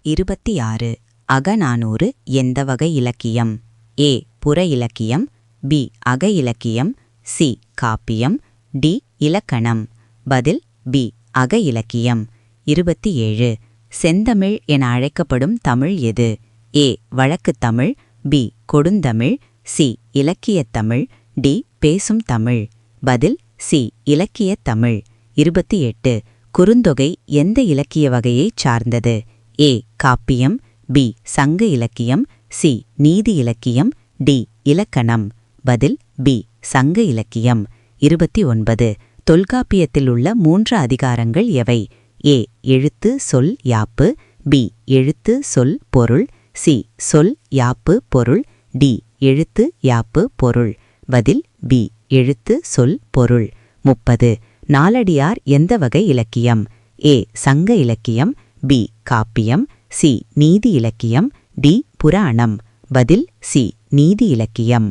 26 அகநானூறு எந்த வகை இலக்கியம்? ஏ. புற இலக்கியம். பி. அக இலக்கியம். சி. காப்பியம். டி. இலக்கணம். பதில் பி. அக இலக்கியம். 27 செந்தமிழ் என அழைக்கப்படும் தமிழ் எது? ஏ. வழக்குத் தமிழ். பி. கொடுந்தமிழ். சி. இலக்கியத் தமிழ். டி. பேசும் தமிழ். பதில் சி. இலக்கியத் தமிழ். 28 குறுந்தொகை எந்த இலக்கிய வகையைச் சார்ந்தது? ஏ. காப்பியம். பி. சங்க இலக்கியம். சி. நீதி இலக்கியம். டி. இலக்கணம். பதில் பி. சங்க இலக்கியம். 29 தொல்காப்பியத்தில் உள்ள 3 அதிகாரங்கள் எவை? ஏ. எழுத்து சொல் யாப்பு. பி. எழுத்து சொல் பொருள். சி. சொல் யாப்பு பொருள். டி. எழுத்து யாப்பு பொருள். பதில் பி. எழுத்து சொல் பொருள். 30 நாலடியார் எந்த வகை இலக்கியம்? ஏ. சங்க இலக்கியம். பி. காப்பியம். சி. நீதி இலக்கியம். டி. புராணம். பதில் சி. நீதி இலக்கியம்.